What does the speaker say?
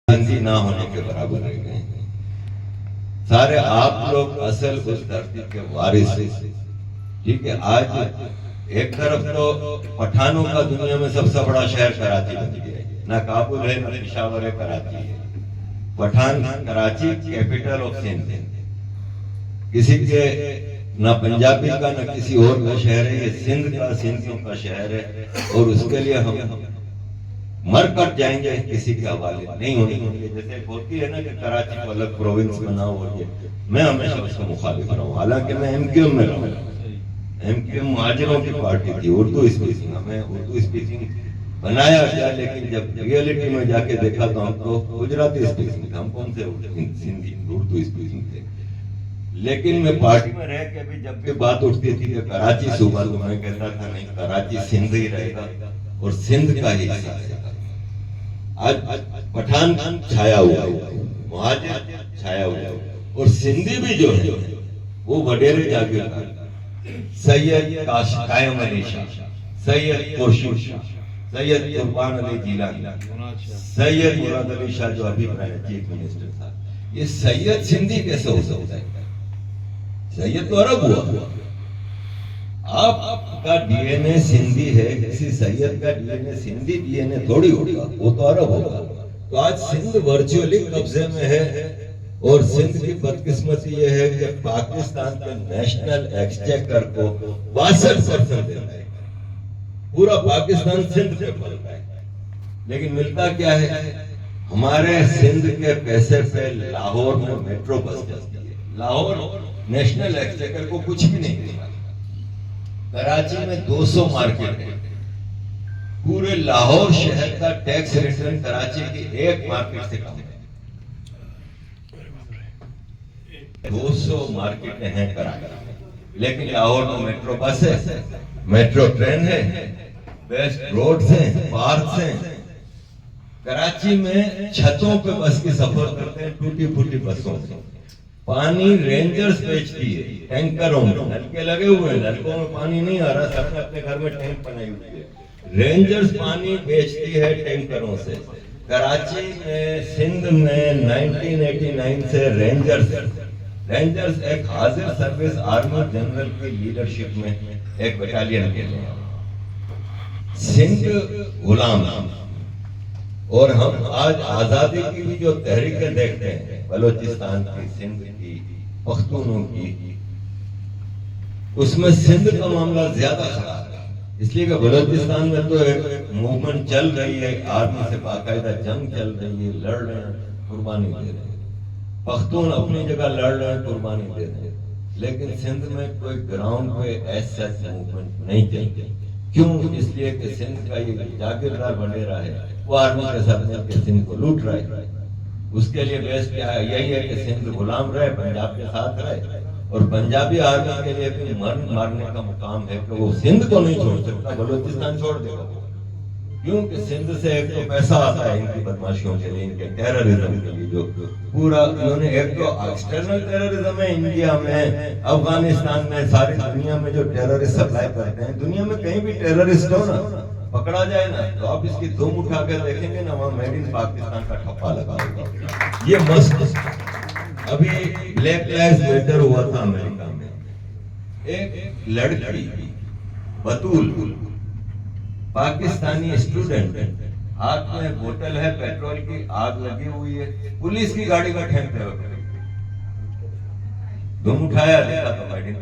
हिंदी ना होने के बराबर रह गए हैं। सारे आप लोग असल उस धरती के वारिस हैं। ठीक है, आज एक तरफ तो पठानों का दुनिया में सबसे बड़ा शहर कराची बन गया है। ना काबुल है, ना पेशावर है, कराची है। पठान कराची कैपिटल ऑफ सिंध है। किसी के ना पंजाबी का ना किसी और का शहर है, ये सिंध का, सिंधियों का शहर है। और उसके लिए हम मर कर जाएंगे, किसी के हवाले नहीं होनी चाहिए। जैसे होती है ना कि कराची को अलग प्रोविंस बनाओ, और ये मैं हमेशा उसका मुखालिफ रहा हूँ। हालांकि मैं एमक्यूएम में रहा हूँ। एमक्यूएम मुहाजिरों की पार्टी थी, उर्दू स्पीकिंग। मैं उर्दू स्पीकिंग बनाया गया, लेकिन जब रियलिटी में जाके देखा तो हमको गुजराती स्पीकिंग था। हम कौन से सिंधी उर्दू स्पीकिंग थे। लेकिन मैं पार्टी में रह के भी जब भी बात उठती थी कि कराची सूबा, तो मैं कहता था नहीं, कराची सिंध ही रहेगा और सिंध का ही हिस्सा रहेगा। आज पठान छाया हुआ है, मुहाजिर छाया हुआ है, और सिंधी भी जो है वो वडेरे जागीरदार, सैयद कायम अली शाह, सैयद खुर्शीद शाह, सैयद कुर्बान अली जिलानी, सैयद मुराद अली शाह जो अभी चीफ मिनिस्टर था। ये सैयद सिंधी कैसे हो सकता है? सैयद तो अरब हुआ। आपका डीएनए सिंधी है, किसी सैयद का डीएनए सिंधी डीएनए थोड़ी होगा, वो तो अरब होगा। तो आज सिंध वर्चुअली कब्जे में है, और सिंध की बदकिस्मती ये है कि पाकिस्तान के नेशनल एक्सचेकर को 62% देता है। पूरा पाकिस्तान सिंध पे पलता है, लेकिन मिलता क्या है? हमारे सिंध के पैसे पे लाहौर में मेट्रो बस चलती है। लाहौर नेशनल एक्सचेकर को कुछ भी नहीं देता। कराची में 200 मार्केट है। पूरे लाहौर शहर का टैक्स रिटर्न कराची की एक मार्केट से कम है। 200 मार्केटें हैं कराची में, लेकिन लाहौर में मेट्रो बस है, मेट्रो ट्रेन है, बेस्ट रोड्स हैं, पार्क्स हैं। कराची में छतों पे बस की सफर करते हैं, टूटी फूटी बसों से। पानी रेंजर्स बेचती है टैंकरों में, नलके लगे हुए हैं, नलकों में पानी नहीं आ रहा, सबने अपने घर में टैंक बनाई हुई है। रेंजर्स पानी बेचती है टैंकरों से। कराची में, सिंध में 1989 से रेंजर्स एक हाजिर सर्विस आर्मी जनरल की लीडरशिप में एक बटालियन के लिए सिंध गुलाम। और हम आज आजादी की भी जो तहरीकें देखते हैं, बलोचिस्तान की, सिंध की, पख्तूनों की, उसमें सिंध का मामला ज्यादा खराब है। इसलिए कि बलोचिस्तान में तो एक मूवमेंट चल रही है, आर्मी से बाकायदा जंग चल रही है, लड़ रहे हैं, कुर्बानी दे रहे हैं। पख्तून अपनी जगह लड़ रहे हैं, कुर्बानी दे रहे हैं। लेकिन सिंध में कोई ग्राउंड पे ऐसा मूवमेंट नहीं चलती। क्यों? इसलिए कि सिंध का ये जागीरदार वडेरा है, वो आर्मी के साथ मिलकर सिंध को लूट रहा है। उसके लिए बेस्ट क्या है? यही है कि सिंध गुलाम रहे, पंजाब के साथ रहे। और पंजाबी आर्मी के लिए भी मारने का मुकाम है कि वो सिंध को नहीं छोड़ सकता, बलूचिस्तान छोड़ देगा। क्योंकि सिंध से एक तो पैसा आता है इनकी बदमाशियों के लिए, इनके टेररिज्म के लिए। जो पूरा उन्होंने, एक तो एक्सटर्नल टेररिज्म है इंडिया में, अफगानिस्तान में, सारी दुनिया में जो टेररिस्ट सप्लाई करते हैं। दुनिया में कहीं भी टेररिस्ट हो ना, पकड़ा जाए ना, तो आप इसकी धूम उठा कर देखेंगे ना, वहां मेड इन पाकिस्तान का ठप्पा लगा होगा। ये मस्त। अभी ब्लैक लाइव्स मैटर हुआ था अमेरिका में। एक लड़की बतूल, पाकिस्तानी स्टूडेंट, हाथ में बोतल है पेट्रोल की, आग लगी हुई है, पुलिस की गाड़ी का ठेंकते हुए धूम उठाया, देखा तो मेड इन